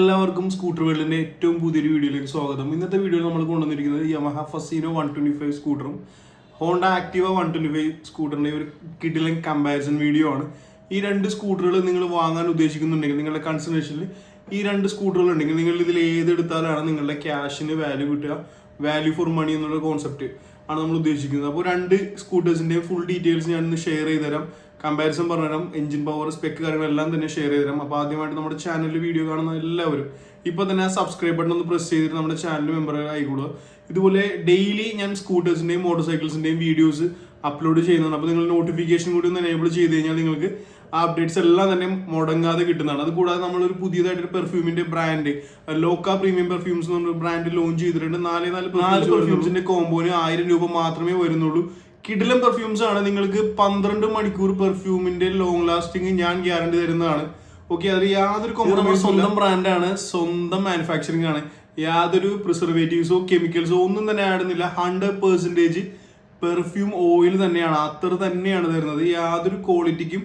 എല്ലാവർക്കും സ്കൂട്ടർ വേൾഡിന്റെ ഏറ്റവും പുതിയൊരു വീഡിയോയിലേക്ക് സ്വാഗതം. ഇന്നത്തെ വീഡിയോയിൽ നമ്മൾ കൊണ്ടുവന്നിരിക്കുന്നത് യമഹ ഫസീനോ 125 സ്കൂട്ടറും ഹോണ്ട ആക്ടിവ 125 സ്കൂട്ടറിന്റെ ഒരു കിടിലൻ കമ്പാരിസൺ വീഡിയോ ആണ്. ഈ രണ്ട് സ്കൂട്ടറുകൾ നിങ്ങൾ വാങ്ങാൻ ഉദ്ദേശിക്കുന്നുണ്ടെങ്കിൽ, നിങ്ങളുടെ കൺസിഡറേഷനിൽ ഈ രണ്ട് സ്കൂട്ടറുകൾ ഉണ്ടെങ്കിൽ നിങ്ങൾ ഇതിൽ ഏതെടുത്താലാണ് നിങ്ങളുടെ ക്യാഷിന് വാല്യൂ കിട്ടുക, വാല്യൂ ഫോർ മണി എന്നുള്ള കോൺസെപ്റ്റ് ആണ് നമ്മൾ ഉദ്ദേശിക്കുന്നത്. അപ്പോൾ രണ്ട് സ്കൂട്ടേഴ്സിന്റെ ഫുൾ ഡീറ്റെയിൽസ് ഞാൻ ഇന്ന് ഷെയർ ചെയ്ത് തരാം. കമ്പാരിസൺ പറഞ്ഞുതരാം, എഞ്ചിൻ പവർ, സ്പെക്ക് കാര്യങ്ങളെല്ലാം തന്നെ ഷെയർ ചെയ്ത് തരാം. അപ്പോൾ ആദ്യമായിട്ട് നമ്മുടെ ചാനലിൽ വീഡിയോ കാണുന്ന എല്ലാവരും ഇപ്പോൾ തന്നെ ആ സബ്സ്ക്രൈബ് ബട്ടൺ ഒന്ന് പ്രസ് ചെയ്തിട്ട് നമ്മുടെ ചാനൽ മെമ്പർ ആയിക്കോളുക. ഇതുപോലെ ഡെയിലി ഞാൻ സ്കൂട്ടേഴ്സിന്റെയും മോട്ടോർ സൈക്കിൾസിന്റെയും വീഡിയോസ് അപ്ലോഡ് ചെയ്യുന്നതാണ്. അപ്പോൾ നിങ്ങൾ നോട്ടിഫിക്കേഷൻ കൂടി ഒന്ന് എനേബിൾ ചെയ്ത് കഴിഞ്ഞാൽ നിങ്ങൾക്ക് ആ അപ്ഡേറ്റ്സ് എല്ലാം തന്നെ മുടങ്ങാതെ കിട്ടുന്നതാണ്. അതുകൂടാതെ നമ്മളൊരു പുതിയതായിട്ടൊരു പെർഫ്യൂമിന്റെ ബ്രാൻഡ് ലോക്ക പ്രീമിയം പെർഫ്യൂംസ് എന്ന് പറഞ്ഞ ബ്രാൻഡ് ലോഞ്ച് ചെയ്തിട്ടുണ്ട്. നാല് പെർഫ്യൂംസിന്റെ കോമ്പോന് 1000 രൂപ മാത്രമേ വരുന്നുള്ളൂ. കിടിലം പെർഫ്യൂംസ് ആണ്. നിങ്ങൾക്ക് 12 മണിക്കൂർ പെർഫ്യൂമിന്റെ ലോങ് ലാസ്റ്റിംഗ് ഞാൻ ഗ്യാരണ്ടി തരുന്നതാണ്. ഓക്കെ, അതിൽ യാതൊരു കോംപ്രമൈസും, സ്വന്തം ബ്രാൻഡാണ്, സ്വന്തം മാനുഫാക്ചറിംഗ് ആണ്, യാതൊരു പ്രിസർവേറ്റീവ്സോ കെമിക്കൽസോ ഒന്നും തന്നെ ആടുന്നില്ല. 100% പെർഫ്യൂം ഓയിൽ തന്നെയാണ്, അത്ര തന്നെയാണ് തരുന്നത്. യാതൊരു ക്വാളിറ്റിക്കും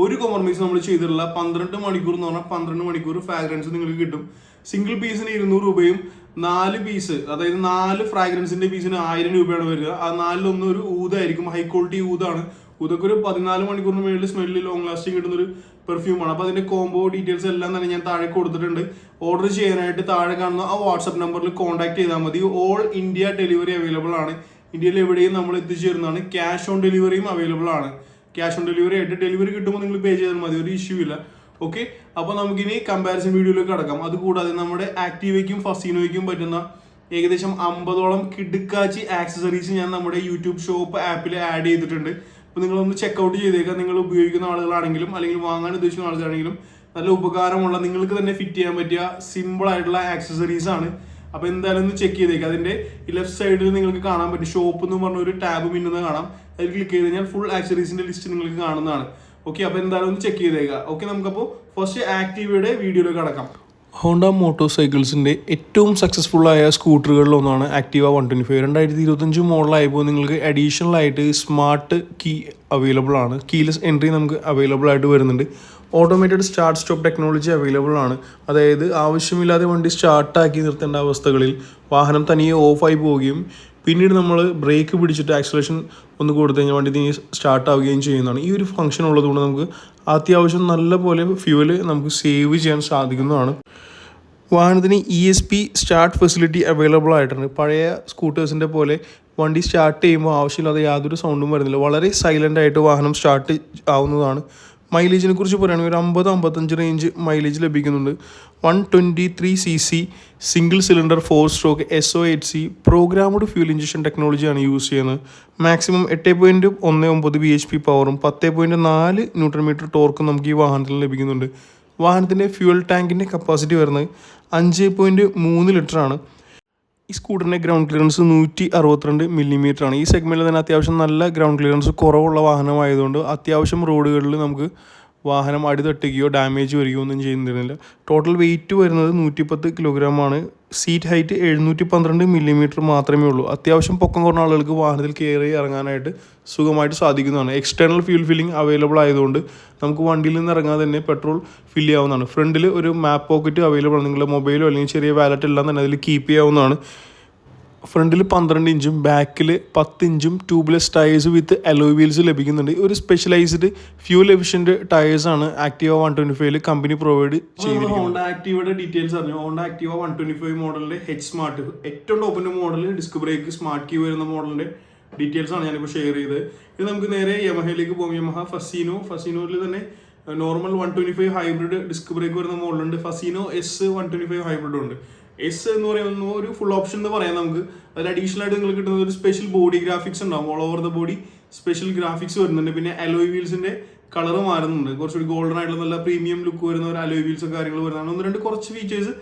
ഒരു കോംപ്രമൈസ് നമ്മൾ ചെയ്തിട്ടുള്ള 12 മണിക്കൂർ എന്ന് പറഞ്ഞാൽ 12 മണിക്കൂർ ഫ്രാഗ്രൻസ് നിങ്ങൾക്ക് കിട്ടും. സിംഗിൾ പീസിന് 200 രൂപയും 4 പീസ്, അതായത് 4 ഫ്രാഗ്രൻസിന്റെ പീസിന് 1000 രൂപയാണ് വരിക. ആ 4 ഒരു ഊതായിരിക്കും, ഹൈ ക്വാളിറ്റി ഊതാണ്. ഊതൊക്കെ ഒരു 14 മണിക്കൂറിന് മേളിൽ സ്മെല്ല് ലോങ് ലാസ്റ്റിംഗ് കിട്ടുന്ന ഒരു പെർഫ്യൂമാണ്. അപ്പോൾ അതിന്റെ കോംബോ ഡീറ്റെയിൽസ് എല്ലാം തന്നെ ഞാൻ താഴെ കൊടുത്തിട്ടുണ്ട്. ഓർഡർ ചെയ്യാനായിട്ട് താഴെ കാണുന്ന ആ വാട്സ്ആപ്പ് നമ്പറിൽ കോൺടാക്ട് ചെയ്താൽ മതി. ഓൾ ഇന്ത്യ ഡെലിവറി അവൈലബിൾ ആണ്. ഇന്ത്യയിൽ എവിടെയും നമ്മൾ എത്തിച്ചേരുന്നതാണ്. ക്യാഷ് ഓൺ ഡെലിവറിയും അവൈലബിൾ ആണ്. ക്യാഷ് ഓൺ ഡെലിവറി ആയിട്ട് ഡെലിവറി കിട്ടുമ്പോൾ നിങ്ങൾ പേ ചെയ്താൽ മതി, ഒരു ഇഷ്യൂ ഇല്ല. ഓക്കെ, അപ്പോൾ നമുക്കിനി കമ്പാരിസൺ വീഡിയോയിലേക്ക് കടക്കാം. അതുകൂടാതെ നമ്മുടെ ആക്ടിവയ്ക്കും ഫസീനോയ്ക്കും പറ്റുന്ന ഏകദേശം 50ഓളം കിടുക്കാച്ചി ആക്സസറീസ് ഞാൻ നമ്മുടെ യൂട്യൂബ് ഷോപ്പ് ആപ്പിൽ ആഡ് ചെയ്തിട്ടുണ്ട്. അപ്പോൾ നിങ്ങളൊന്ന് ചെക്കൗട്ട് ചെയ്തേക്കാം. നിങ്ങൾ ഉപയോഗിക്കുന്ന ആളുകളാണെങ്കിലും അല്ലെങ്കിൽ വാങ്ങാൻ ഉദ്ദേശിക്കുന്ന ആളുകളാണെങ്കിലും നല്ല ഉപകാരമുള്ള, നിങ്ങൾക്ക് തന്നെ ഫിറ്റ് ചെയ്യാൻ പറ്റിയ സിമ്പിൾ ആയിട്ടുള്ള ആക്സസറീസ് ആണ്. അപ്പോൾ എന്തായാലും ഒന്ന് ചെക്ക് ചെയ്തേക്കാം. അതിന്റെ ലെഫ്റ്റ് സൈഡിൽ നിങ്ങൾക്ക് കാണാൻ പറ്റും ഷോപ്പ് എന്ന് പറഞ്ഞ ഒരു ടാബ് മിന്നുന്നത് കാണാം. അതിൽ ക്ലിക്ക് ചെയ്ത് കഴിഞ്ഞാൽ ഫുൾ ആക്സസറീസിന്റെ ലിസ്റ്റ് നിങ്ങൾക്ക് കാണുന്നതാണ്. ഓക്കെ, അപ്പോൾ എന്തായാലും ഒന്ന് ചെക്ക് ചെയ്തേക്കാം. ഓക്കെ, നമുക്കപ്പോൾ ഫസ്റ്റ് ആക്ടിവയുടെ വീഡിയോയിലേക്ക് കടക്കാം. ഹോണ്ട മോട്ടോർ സൈക്കിൾസിൻ്റെ ഏറ്റവും സക്സസ്ഫുള്ളായ സ്കൂട്ടറുകളിലൊന്നാണ് ആക്ടിവ 125. 2025 മോഡലായപ്പോൾ നിങ്ങൾക്ക് അഡീഷണൽ ആയിട്ട് സ്മാർട്ട് കീ അവൈലബിൾ ആണ്. കീലെസ് എൻട്രി നമുക്ക് അവൈലബിൾ ആയിട്ട് വരുന്നുണ്ട്. Automated start stop technology available ആണ്. അതായത് ആവശ്യമില്ലാതെ വണ്ടി സ്റ്റാർട്ടാക്കി നിർത്തേണ്ട അവസ്ഥകളിൽ വാഹനം തനിയെ ഓഫായി പോവുകയും പിന്നീട് നമ്മൾ ബ്രേക്ക് പിടിച്ചിട്ട് ആക്സലേഷൻ ഒന്ന് കൊടുത്തു കഴിഞ്ഞാൽ വണ്ടി തിരികെ സ്റ്റാർട്ട് ആവുകയും ചെയ്യുന്നതാണ്. ഈ ഒരു ഫംഗ്ഷൻ ഉള്ളതുകൊണ്ട് നമുക്ക് അത്യാവശ്യം നല്ല പോലെ ഫ്യൂവൽ നമുക്ക് സേവ് ചെയ്യാൻ സാധിക്കുന്നതാണ്. വാഹനത്തിന് ESP സ്റ്റാർട്ട് ഫെസിലിറ്റി അവൈലബിൾ ആയിട്ടുണ്ട്. പഴയ സ്കൂട്ടേഴ്സിൻ്റെ പോലെ വണ്ടി സ്റ്റാർട്ട് ചെയ്യുമ്പോൾ ആവശ്യമില്ലാതെ യാതൊരു സൗണ്ടും വരുന്നില്ല. വളരെ സൈലൻ്റ് ആയിട്ട് വാഹനം സ്റ്റാർട്ട് ആവുന്നതാണ്. മൈലേജിനെ കുറിച്ച് പറയുകയാണെങ്കിൽ ഒരു 50-55 റേഞ്ച് മൈലേജ് ലഭിക്കുന്നുണ്ട്. 123cc single cylinder 4 stroke SO8C programmed fuel injection ടെക്നോളജിയാണ് യൂസ് ചെയ്യുന്നത്. മാക്സിമം 8.19 bhp പവറും 10.4 ന്യൂട്രൺ മീറ്റർ ടോർക്കും നമുക്ക് ഈ വാഹനത്തിൽ ലഭിക്കുന്നുണ്ട്. വാഹനത്തിൻ്റെ ഫ്യൂൽ ടാങ്കിൻ്റെ കപ്പാസിറ്റി വരുന്നത് 5.3 ലിറ്ററാണ്. ഈ സ്കൂട്ടറിൻ്റെ ഗ്രൗണ്ട് ക്ലിയറൻസ് 162 മില്ലിമീറ്റർ ആണ്. ഈ സെഗ്മെൻറ്റിൽ തന്നെ അത്യാവശ്യം നല്ല ഗ്രൗണ്ട് ക്ലിയറൻസ് കുറവുള്ള വാഹനമായതുകൊണ്ട് അത്യാവശ്യം റോഡുകളിൽ നമുക്ക് വാഹനം അടിതട്ടുകയോ ഡാമേജ് വരികയോ ഒന്നും ചെയ്യുന്നില്ല. ടോട്ടൽ വെയിറ്റ് വരുന്നത് 110 കിലോഗ്രാമാണ്. സീറ്റ് ഹൈറ്റ് 712 മില്ലിമീറ്റർ മാത്രമേ ഉള്ളൂ. അത്യാവശ്യം പൊക്കം കുറഞ്ഞ ആളുകൾക്ക് വാഹനത്തിൽ കയറി ഇറങ്ങാനായിട്ട് സുഖമായിട്ട് സാധിക്കുന്നതാണ്. എക്സ്റ്റേണൽ ഫ്യൂൽ ഫില്ലിംഗ് അവൈലബിൾ ആയതുകൊണ്ട് നമുക്ക് വണ്ടിയിൽ നിന്ന് ഇറങ്ങാതെ തന്നെ പെട്രോൾ ഫില്ല് ചെയ്യാവുന്നതാണ്. ഫ്രണ്ടിൽ ഒരു മാപ്പ് പോക്കറ്റ് അവൈലബിൾ ആണ്. നിങ്ങളുടെ മൊബൈലോ അല്ലെങ്കിൽ ചെറിയ വാലറ്റ് എല്ലാം തന്നെ അതിൽ കീപ്പ് ചെയ്യാവുന്നതാണ്. ഫ്രണ്ടിൽ 12 ഇഞ്ചും ബാക്കിൽ 10 ഇഞ്ചും tubeless tyres with alloy wheels ലഭിക്കുന്നുണ്ട്. ഒരു സ്പെഷ്യലൈസ്ഡ് ഫ്യൂൽ എഫിഷ്യൻറ്റ് ടയേഴ്സാണ് ആക്ടിവ 125 കമ്പനി പ്രൊവൈഡ് ചെയ്തിരിക്കുന്നത്. ഹോണ്ട ആക്ടിവയുടെ ഡീറ്റെയിൽസ് അറിഞ്ഞു. ഹോണ്ട ആക്ടിവ 125 മോഡലിന്റെ സ്മാർട്ട് ഏറ്റവും ടോപ്പിന്റെ model disc brake smart key വരുന്ന മോഡലിന്റെ ഡീറ്റെയിൽസ് ആണ് ഞാനിപ്പോൾ ഷെയർ ചെയ്തത്. ഇത് നമുക്ക് നേരെ യമഹയിലേക്ക് പോകും. യമഹ ഫസീനോയിൽ തന്നെ നോർമൽ 125 ഹൈബ്രിഡ് ഡിസ്ക് ബ്രേക്ക് വരുന്ന മോഡലുണ്ട്. ഫസീനോ S125 ഹൈബ്രിഡ് ഉണ്ട്. S എന്ന് പറയുന്ന ഒരു ഫുൾ ഓപ്ഷൻ എന്ന് പറയാം നമുക്ക്. അതിൽ അഡീഷണൽ ആയിട്ട് നിങ്ങൾക്ക് കിട്ടുന്ന ഒരു സ്പെഷ്യൽ ബോഡി ഗ്രാഫിക്സ് ഉണ്ടാവും. All over the body special graphics വരുന്നുണ്ട്. പിന്നെ അലോയ് വീൽസിന്റെ കളർ മാറുന്നുണ്ട്. കുറച്ചുകൂടി ഗോൾഡൻ ആയിട്ടുള്ള നല്ല പ്രീമിയം ലുക്ക് വരുന്ന ഒരു അലോയ് വീൽസ് കാര്യങ്ങൾ വരുന്നതാണ്. 1-2 കുറച്ച് ഫീച്ചേഴ്സ്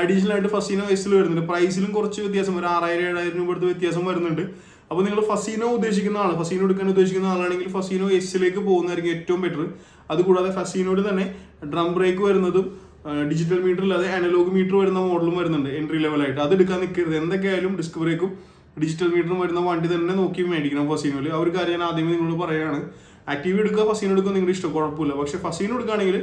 അഡീഷണൽ ആയിട്ട് ഫസീനോ എസിൽ വരുന്നുണ്ട്. പ്രൈസിലും കുറച്ച് വ്യത്യാസം, ഒരു 6000-7000 രൂപ അടുത്ത് വ്യത്യാസം വരുന്നുണ്ട്. അപ്പോൾ നിങ്ങൾ ഫസീനോ എടുക്കാൻ ഉദ്ദേശിക്കുന്ന ആളാണെങ്കിൽ ഫസീനോ എസിലേക്ക് പോകുന്നതായിരിക്കും ഏറ്റവും ബെറ്റർ. അതുകൂടാതെ ഫസീനോട് തന്നെ ഡ്രം ബ്രേക്ക് വരുന്നതും ഡിജിറ്റൽ മീറ്റർ അല്ലാതെ അനലോഗ് മീറ്റർ വരുന്ന മോഡലും വരുന്നുണ്ട് എൻട്രി ലെവലായിട്ട്. അത് എടുക്കാൻ നിൽക്കരുത്. എന്തൊക്കെയായാലും ഡിസ്ക് ബ്രേക്കും ഡിജിറ്റൽ മീറ്ററും വരുന്ന വണ്ടി തന്നെ നോക്കി മേടിക്കണം ഫസീനോയിൽ. ആ ഒരു കാര്യം ഞാൻ ആദ്യമേ നിങ്ങളോട് പറയുകയാണ്. ആക്റ്റീവ് എടുക്കുക, ഫസീനോ എടുക്കുക നിങ്ങളുടെ ഇഷ്ടം, കുഴപ്പമില്ല. പക്ഷേ ഫസീനോ എടുക്കുകയാണെങ്കിൽ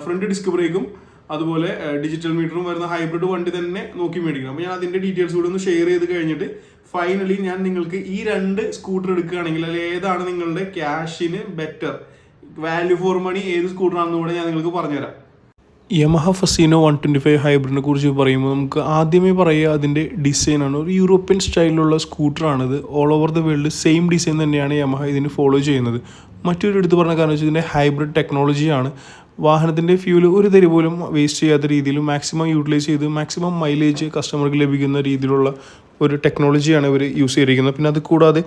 ഫ്രണ്ട് ഡിസ്ക് ബ്രേക്കും അതുപോലെ ഡിജിറ്റൽ മീറ്ററും വരുന്ന ഹൈബ്രിഡ് വണ്ടി തന്നെ നോക്കി മേടിക്കണം. അപ്പോൾ ഞാൻ അതിൻ്റെ ഡീറ്റെയിൽസ് കൂടി ഒന്ന് ഷെയർ ചെയ്ത് കഴിഞ്ഞിട്ട് ഫൈനലി ഞാൻ നിങ്ങൾക്ക് ഈ 2 സ്കൂട്ടർ എടുക്കുകയാണെങ്കിൽ അല്ലെങ്കിൽ ഏതാണ് നിങ്ങളുടെ ക്യാഷിന് ബെറ്റർ, വാല്യൂ ഫോർ മണി ഏത് സ്കൂട്ടറാണെന്ന് കൂടെ ഞാൻ നിങ്ങൾക്ക് പറഞ്ഞുതരാം. യമഹ ഫസീനോ 125 ഹൈബ്രിഡിനെ കുറിച്ച് പറയുമ്പോൾ നമുക്ക് ആദ്യമേ പറയുക അതിൻ്റെ ഡിസൈനാണ്. ഒരു യൂറോപ്യൻ സ്റ്റൈലിലുള്ള സ്കൂട്ടറാണിത്. All over the world same design തന്നെയാണ് യമഹ ഇതിന് ഫോളോ ചെയ്യുന്നത്. മറ്റൊരു എടുത്ത് പറഞ്ഞ കാരണം വെച്ചാൽ ഇതിൻ്റെ ഹൈബ്രിഡ് ടെക്നോളജിയാണ്. വാഹനത്തിൻ്റെ ഫ്യൂൽ ഒരു തരി പോലും വേസ്റ്റ് ചെയ്യാത്ത രീതിയിൽ മാക്സിമം യൂട്ടിലൈസ് ചെയ്ത് മാക്സിമം മൈലേജ് കസ്റ്റമർക്ക് ലഭിക്കുന്ന രീതിയിലുള്ള ഒരു ടെക്നോളജിയാണ് ഇവർ യൂസ് ചെയ്തിരിക്കുന്നത്. പിന്നെ അത് കൂടാതെ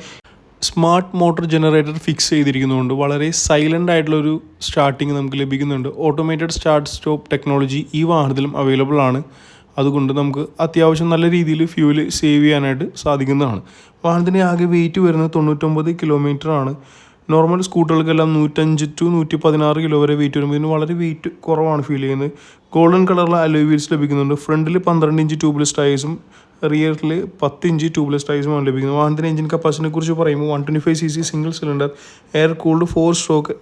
സ്മാർട്ട് മോട്ടോർ ജനറേറ്റർ ഫിക്സ് ചെയ്തിരിക്കുന്നതുകൊണ്ട് വളരെ സൈലൻ്റ് ആയിട്ടുള്ളൊരു സ്റ്റാർട്ടിങ് നമുക്ക് ലഭിക്കുന്നുണ്ട്. ഓട്ടോമേറ്റഡ് സ്റ്റാർട്ട് സ്റ്റോപ്പ് ടെക്നോളജി ഈ വാഹനത്തിലും അവൈലബിൾ ആണ്. അതുകൊണ്ട് നമുക്ക് അത്യാവശ്യം നല്ല രീതിയിൽ ഫ്യൂല് സേവ് ചെയ്യാനായിട്ട് സാധിക്കുന്നതാണ്. വാഹനത്തിൻ്റെ ആകെ വെയിറ്റ് വരുന്നത് 99 കിലോമീറ്റർ ആണ്. നോർമൽ സ്കൂട്ടറുകൾക്കെല്ലാം 105 to 116 കിലോ വരെ വെയിറ്റ് വരുമ്പോൾ ഇതിന് വളരെ വെയിറ്റ് കുറവാണ് ഫീൽ ചെയ്യുന്നത്. ഗോൾഡൻ കളറിലെ അലോയ് വീൽസ് ലഭിക്കുന്നുണ്ട്. ഫ്രണ്ടിൽ 12 ഇഞ്ച് ട്യൂബ്ലെസ് ടയേഴ്സും റിയറിൽ 10 ഇഞ്ച് ട്യൂബ്ലെസ് ടയേഴ്സുമാണ് ലഭിക്കുന്നത്. വാഹനത്തിൻ്റെ എഞ്ചിൻ കപ്പാസിറ്റിനെ കുറിച്ച് പറയുമ്പോൾ 125cc single cylinder air cooled 4 stroke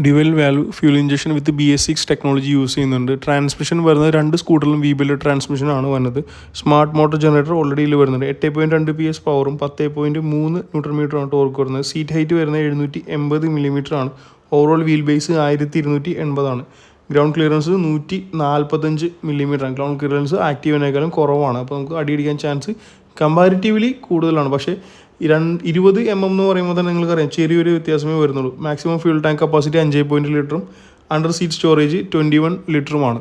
dual valve fuel injection with BS6 technology use ചെയ്യുന്നുണ്ട്. ട്രാൻസ്മിഷൻ വരുന്നത് 2 സ്കൂട്ടറിലും VBL ട്രാൻസ്മിഷനാണ് വരുന്നത്. സ്മാർട്ട് മോട്ടോർ ജനറേറ്റർ ഓൾറെഡി ഇതിൽ വരുന്നുണ്ട്. 8.2 PS പവറും 10.3 ന്യൂട്രൺ മീറ്ററാണ് ടോർക്ക് വരുന്നത്. സീറ്റ് ഹൈറ്റ് വരുന്നത് 780 mm ആണ്. ഓവറോൾ വീൽ ബേസ് 1280 ആണ്. ഗ്രൗണ്ട് ക്ലിയറൻസ് 145 mm ആണ്. ഗ്രൗണ്ട് ക്ലിയറൻസ് ആക്റ്റീവിനേക്കാളും കുറവാണ്. അപ്പോൾ നമുക്ക് അടിയടിക്കാൻ ചാൻസ് കമ്പാരിറ്റീവ്ലി കൂടുതലാണ്. പക്ഷേ 20 mm എന്ന് പറയുമ്പോൾ തന്നെ നിങ്ങൾക്കറിയാം ചെറിയൊരു വ്യത്യാസമേ വരുന്നുള്ളൂ. മാക്സിമം ഫ്യൂൽ ടാങ്ക് കപ്പാസിറ്റി 5.0 ലിറ്ററും അണ്ടർ സീറ്റ് സ്റ്റോറേജ് 21 ലിറ്ററുമാണ്.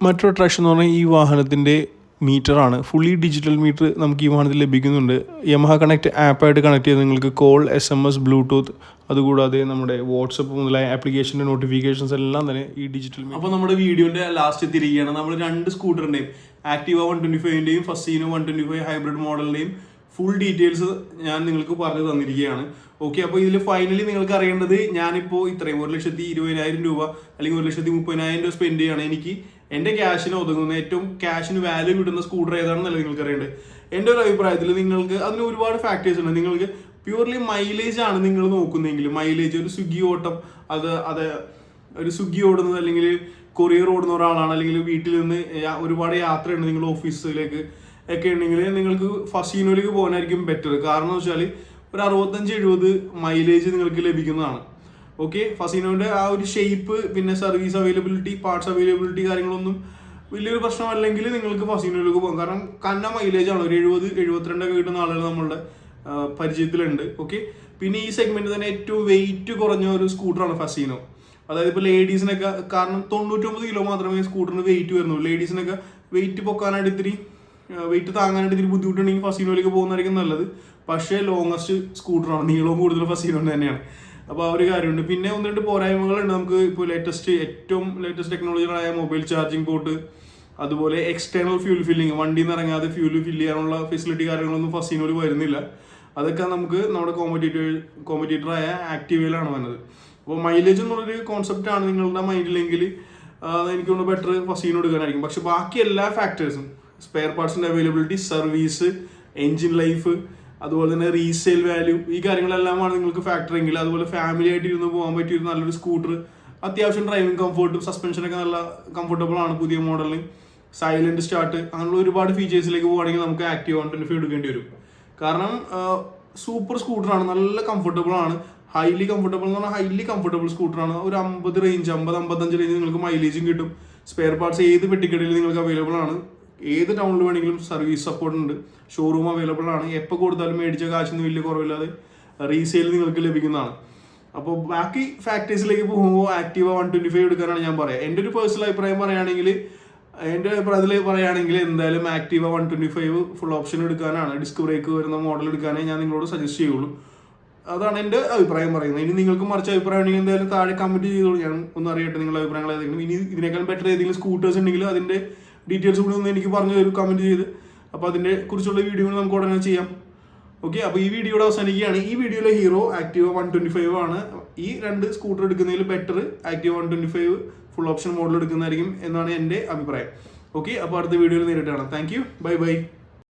മറ്റൊരു അട്രാക്ഷൻ എന്ന് പറഞ്ഞാൽ ഈ വാഹനത്തിൻ്റെ മീറ്ററാണ്. ഫുള്ളി ഡിജിറ്റൽ മീറ്റർ നമുക്ക് ഈ വാഹനത്തിൽ ലഭിക്കുന്നുണ്ട്. യമഹ കണക്ട് ആപ്പായിട്ട് കണക്ട് ചെയ്ത് നിങ്ങൾക്ക് കോൾ, SMS, ബ്ലൂടൂത്ത്, അതുകൂടാതെ നമ്മുടെ വാട്സപ്പ് മുതലായ ആപ്ലിക്കേഷൻ്റെ നോട്ടിഫിക്കേഷൻസ് എല്ലാം തന്നെ ഈ ഡിജിറ്റൽ. അപ്പോൾ നമ്മുടെ വീഡിയോൻ്റെ ലാസ്റ്റ് എത്തിയിരിക്കുകയാണ്. നമ്മൾ 2 സ്കൂട്ടറിൻ്റെയും ആക്റ്റീവ 125ൻ്റെയും ഫസീനോ 125 ഹൈബ്രിഡ് മോഡലിൻ്റെയും ഫുൾ ഡീറ്റെയിൽസ് ഞാൻ നിങ്ങൾക്ക് പറഞ്ഞു തന്നിരിക്കുകയാണ്. ഓക്കെ, അപ്പോൾ ഇതിൽ ഫൈനലി നിങ്ങൾക്ക് അറിയേണ്ടത് ഞാനിപ്പോൾ ഇത്രയും 1,20,000 രൂപ അല്ലെങ്കിൽ 1,30,000 രൂപ സ്പെൻഡ് ചെയ്യാണ് എനിക്ക് എൻ്റെ ക്യാഷിന് ഒതുങ്ങുന്ന ഏറ്റവും ക്യാഷിന് വാല്യൂ കിട്ടുന്ന സ്കൂട്ടർ ഏതാണെന്നല്ല നിങ്ങൾക്ക് അറിയേണ്ടത്. എൻ്റെ ഒരു അഭിപ്രായത്തിൽ നിങ്ങൾക്ക് അതിന് ഒരുപാട് ഫാക്ടേഴ്സ് ഉണ്ട്. നിങ്ങൾക്ക് പ്യൂർലി മൈലേജ് ആണ് നിങ്ങൾ നോക്കുന്നതെങ്കിൽ മൈലേജ് ഒരു സ്വിഗ്ഗി ഓട്ടം അത് ഒരു സ്വിഗ്ഗി ഓടുന്നത് അല്ലെങ്കിൽ കൊറിയർ ഓടുന്ന ഒരാളാണ്, അല്ലെങ്കിൽ വീട്ടിൽ നിന്ന് ഒരുപാട് യാത്രയുണ്ട് നിങ്ങൾ ഓഫീസിലേക്ക് ഒക്കെ ഉണ്ടെങ്കിൽ നിങ്ങൾക്ക് ഫസീനോയിലേക്ക് പോകാനായിരിക്കും ബെറ്റർ. കാരണം എന്ന് വെച്ചാൽ ഒരു 65-70 മൈലേജ് നിങ്ങൾക്ക് ലഭിക്കുന്നതാണ്. ഓക്കെ, ഫസീനോയുടെ ആ ഒരു ഷേപ്പ്, പിന്നെ സർവീസ് അവൈലബിലിറ്റി, പാർട്സ് അവൈലബിലിറ്റി കാര്യങ്ങളൊന്നും വലിയൊരു പ്രശ്നമല്ലെങ്കിൽ നിങ്ങൾക്ക് ഫസീനോയിലേക്ക് പോകാം. കാരണം കന്ന മൈലേജ് ആണ്. ഒരു 70-72 ഒക്കെ കിട്ടുന്ന ആളുകൾ നമ്മളുടെ പരിചയത്തിലുണ്ട്. ഓക്കെ, പിന്നെ ഈ സെഗ്മെന്റ് തന്നെ ഏറ്റവും വെയിറ്റ് കുറഞ്ഞ ഒരു സ്കൂട്ടറാണ് ഫസീനോ. അതായത് ഇപ്പോൾ ലേഡീസിനൊക്കെ, കാരണം 99 കിലോ മാത്രമേ സ്കൂട്ടറിന് വെയിറ്റ് വരുന്നുള്ളൂ. ലേഡീസിനൊക്കെ വെയിറ്റ് പൊക്കാനായിട്ട് ഇത്തിരി വെയിറ്റ് താങ്ങാനായിട്ട് ഇത്തിരി ബുദ്ധിമുട്ടുണ്ടെങ്കിൽ ഫസീനോയിലേക്ക് പോകുന്നതായിരിക്കും നല്ലത്. പക്ഷേ ലോങ്ങസ്റ്റ് സ്കൂട്ടറാണ്, നീളവും കൂടുതൽ ഫസീനോ തന്നെയാണ്. അപ്പോൾ ആ ഒരു കാര്യമുണ്ട്. പിന്നെ 1-2 പോരായ്മകളുണ്ട്. നമുക്ക് ഇപ്പോൾ ഏറ്റവും ലേറ്റസ്റ്റ് ടെക്നോളജികളായ മൊബൈൽ ചാർജിങ് പോർട്ട്, അതുപോലെ എക്സ്റ്റേണൽ ഫ്യൂൽ ഫില്ലിങ്, വണ്ടിയിൽ നിന്ന് ഇറങ്ങാതെ ഫ്യൂൽ ഫില്ല് ചെയ്യാനുള്ള ഫെസിലിറ്റി കാര്യങ്ങളൊന്നും ഫസീനോയിൽ വരുന്നില്ല. അതൊക്കെ നമുക്ക് നമ്മുടെ കോമ്പറ്റീറ്ററായ ആക്റ്റീവയിലാണ് വന്നത്. അപ്പോൾ മൈലേജ് എന്നുള്ളൊരു കോൺസെപ്റ്റാണ് നിങ്ങളുടെ മൈൻഡിലെങ്കിൽ എനിക്ക് തോന്നുന്നു ബെറ്റർ ഫസീനോ എടുക്കാനായിരിക്കും. പക്ഷെ ബാക്കി എല്ലാ ഫാക്ടേഴ്സും, സ്പെയർ പാർട്സിൻ്റെ അവൈലബിലിറ്റി, സർവീസ്, എൻജിൻ ലൈഫ്, അതുപോലെ തന്നെ റീസെയിൽ വാല്യൂ, ഈ കാര്യങ്ങളെല്ലാമാണ് നിങ്ങൾക്ക് ഫാക്ടർ എങ്കിൽ, അതുപോലെ ഫാമിലി ആയിട്ട് ഇരുന്ന് പോകാൻ പറ്റിയ ഒരു നല്ലൊരു സ്കൂട്ടർ, അത്യാവശ്യം ഡ്രൈവിംഗ് കംഫർട്ടും സസ്പെൻഷനൊക്കെ നല്ല കംഫർട്ടബിൾ ആണ് പുതിയ മോഡലിന്, സൈലന്റ് സ്റ്റാർട്ട്, അങ്ങനെയുള്ള ഒരുപാട് ഫീച്ചേഴ്സിലേക്ക് പോകുകയാണെങ്കിൽ നമുക്ക് ആക്റ്റീവ 125 എടുക്കേണ്ടി വരും. കാരണം സൂപ്പർ സ്കൂട്ടറാണ്, നല്ല കംഫർട്ടബിൾ ആണ്. ഹൈലി കംഫർട്ടബിൾ എന്ന് പറഞ്ഞാൽ ഹൈലി കംഫർട്ടബിൾ സ്കൂട്ടറാണ്. ഒരു 50 റേഞ്ച്, 50-55 റേഞ്ച് നിങ്ങൾക്ക് മൈലേജും കിട്ടും. സ്പെയർ പാർട്സ് ഏത് പെട്ടിക്കടയിൽ നിങ്ങൾക്ക് അവൈലബിൾ ആണ്. ഏത് ടൗണിൽ വേണമെങ്കിലും സർവീസ് സപ്പോർട്ട് ഉണ്ട്. ഷോറൂം അവൈലബിൾ ആണ്. എപ്പോൾ കൊടുത്താലും മേടിച്ച കാശിന് വലിയ കുറവില്ലാതെ റീസെയിൽ നിങ്ങൾക്ക് ലഭിക്കുന്നതാണ്. അപ്പോൾ ബാക്കി ഫാക്ടേഴ്സിലേക്ക് പോകുമ്പോൾ ആക്റ്റീവ 125 എടുക്കാനാണ് ഞാൻ പറയാം. എൻ്റെ ഒരു പേഴ്സണൽ അഭിപ്രായം പറയുകയാണെങ്കിൽ എന്തായാലും ആക്റ്റീവ 125 ഫുൾ ഓപ്ഷൻ എടുക്കാനാണ്, ഡിസ്ക് ബ്രേക്ക് വരുന്ന മോഡൽ എടുക്കാനേ ഞാൻ നിങ്ങളോട് സജസ്റ്റ് ചെയ്യുള്ളൂ. അതാണ് എൻ്റെ അഭിപ്രായം പറയുന്നത്. ഇനി നിങ്ങൾക്ക് മറിച്ച് അഭിപ്രായം ഉണ്ടെങ്കിൽ എന്തായാലും താഴെ കമൻറ്റ് ചെയ്തോളൂ, ഞാൻ ഒന്ന് അറിയട്ടെ നിങ്ങളുടെ അഭിപ്രായങ്ങൾ ഏതെങ്കിലും. ഇനി ഇതിനേക്കാൾ ബെറ്റർ ഏതെങ്കിലും സ്കൂട്ടേഴ്സ് ഉണ്ടെങ്കിൽ അതിൻ്റെ ഡീറ്റെയിൽസ് കൂടി ഒന്ന് എനിക്ക് പറഞ്ഞു തരും കമൻറ്റ് ചെയ്ത്. അപ്പോൾ അതിൻ്റെ കുറിച്ചുള്ള വീഡിയോ നമുക്ക് ഉടനെ ചെയ്യാം. ഓക്കെ, അപ്പോൾ ഈ വീഡിയോയുടെ അവസാനിക്കുകയാണ്. ഈ വീഡിയോയിലെ ഹീറോ ആക്റ്റീവ 125 ആണ്. ഈ 2 സ്കൂട്ടർ എടുക്കുന്നതിൽ better Activa 125 full option model എടുക്കുന്നതായിരിക്കും എന്നാണ് എൻ്റെ അഭിപ്രായം. ഓക്കെ, അപ്പോൾ അടുത്ത വീഡിയോയിൽ നേരിട്ട് കാണാം. Thank you, bye bye.